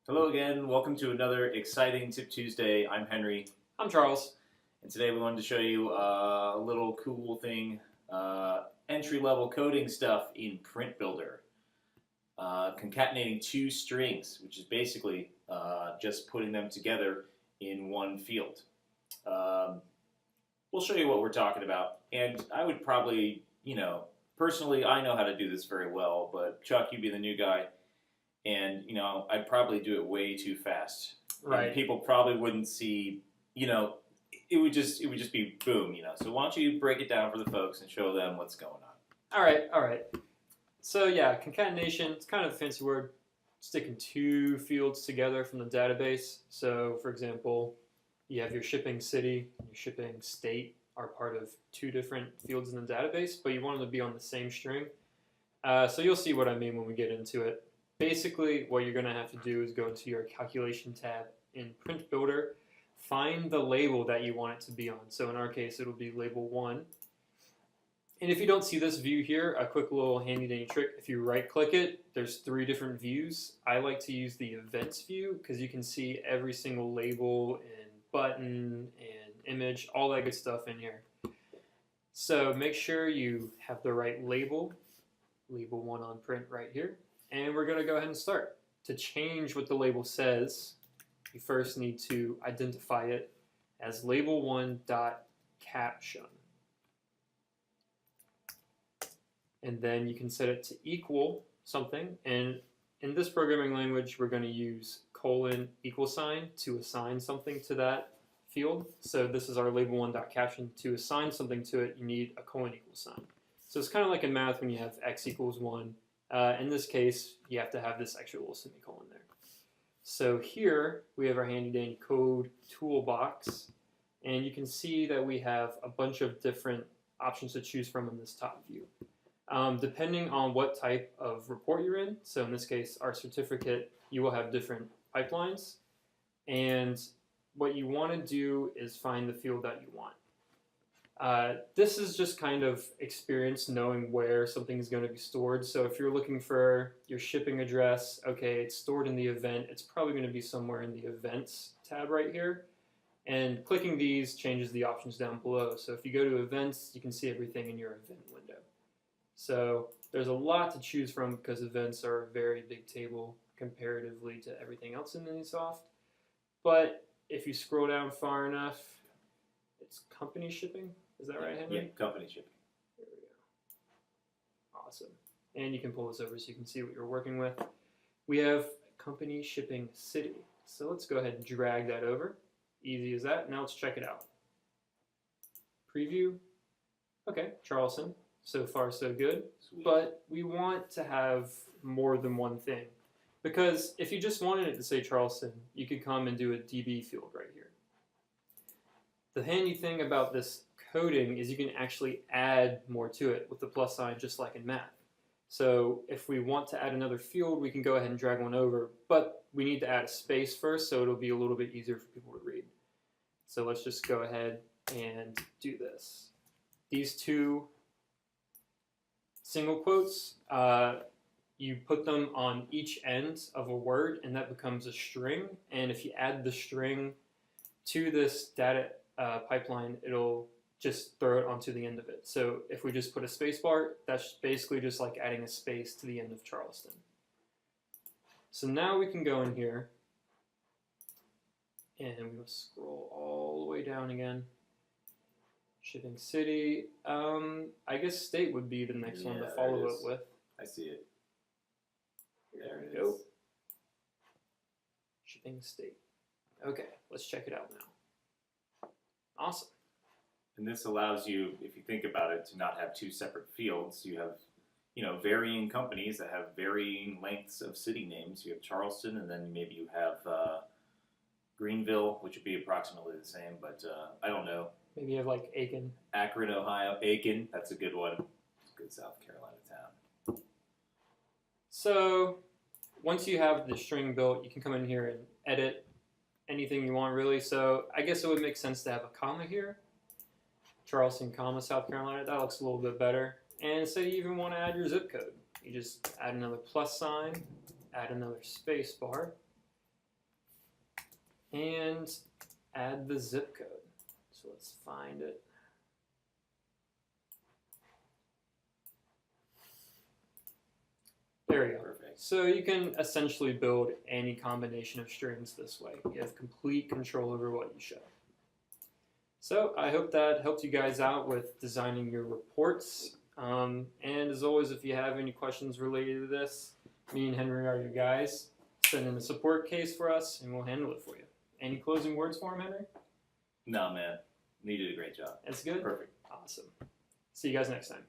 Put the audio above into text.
Hello again. Welcome to another exciting Tip Tuesday. I'm Henry, I'm Charles. and today we wanted to show you a little cool thing, entry-level coding stuff in Print Builder. Concatenating two strings, which is basically just putting them together in one field. We'll show you what we're talking about, and I would probably, personally, I know how to do this very well, but Chuck, you be the new guy. And I'd probably do it way too fast. Right. And people probably wouldn't see. It would just be boom. So why don't you break it down for the folks and show them what's going on? All right. So yeah, concatenation, it's kind of a fancy word, sticking two fields together from the database. So for example, you have your shipping city and your shipping state are part of two different fields in the database, but you want them to be on the same string. So you'll see what I mean when we get into it. Basically, what you're going to have to do is go into your calculation tab in Print Builder, find the label that you want it to be on. So in our case, it'll be label 1. And if you don't see this view here, a quick little handy-dandy trick, if you right-click it, there's 3 different views. I like to use the events view because you can see every single label and button and image, all that good stuff in here. So make sure you have the right label 1 on print right here. And we're going to go ahead and start. To change what the label says, you first need to identify it as label1.caption. And then you can set it to equal something. And in this programming language, we're going to use := to assign something to that field. So this is our label1.caption. To assign something to it, you need a : sign. So it's kind of like in math when you have x equals 1. In this case, you have to have this extra little semicolon there. So here we have our handy dandy code toolbox, and you can see that we have a bunch of different options to choose from in this top view. Depending on what type of report you're in, so in this case our certificate, you will have different pipelines, and what you want to do is find the field that you want. This is just kind of experience knowing where something is going to be stored. So if you're looking for your shipping address, okay, it's stored in the event. It's probably going to be somewhere in the events tab right here. And clicking these changes the options down below. So if you go to events, you can see everything in your event window. So there's a lot to choose from because events are a very big table comparatively to everything else in IndySoft. But if you scroll down far enough, it's company shipping. Is that right, Henry? Yeah, company shipping. There we go. Awesome. And you can pull this over so you can see what you're working with. We have company shipping city. So let's go ahead and drag that over. Easy as that. Now let's check it out. Preview. Okay, Charleston. So far so good. Sweet. But we want to have more than one thing. Because if you just wanted it to say Charleston, you could come and do a DB field right here. The handy thing about this coding is you can actually add more to it with the plus sign, just like in math. So if we want to add another field, we can go ahead and drag one over, but we need to add a space first, so it'll be a little bit easier for people to read. So let's just go ahead and do this. These 2 single quotes, you put them on each end of a word, and that becomes a string. And if you add the string to this data pipeline, it'll just throw it onto the end of it. So if we just put a space bar, that's basically just like adding a space to the end of Charleston. So now we can go in here and we'll scroll all the way down again. Shipping city. I guess state would be the next one to follow it with. I see it. There we go. Shipping state. Okay, let's check it out now. Awesome. And this allows you, if you think about it, to not have 2 separate fields. You have, varying companies that have varying lengths of city names. You have Charleston, and then maybe you have Greenville, which would be approximately the same, but I don't know. Maybe you have like Aiken. Akron, Ohio. Aiken, that's a good one. It's a good South Carolina town. So once you have the string built, you can come in here and edit anything you want, really. So I guess it would make sense to have a comma here. Charleston, comma, South Carolina. That looks a little bit better. And say you even want to add your zip code. You just add another plus sign, add another space bar, and add the zip code. So let's find it. There we go. Perfect. So you can essentially build any combination of strings this way. You have complete control over what you show. So I hope that helped you guys out with designing your reports. And as always, if you have any questions related to this, me and Henry are your guys. Send in a support case for us, and we'll handle it for you. Any closing words for him, Henry? No, man. You did a great job. That's good? Perfect. Awesome. See you guys next time.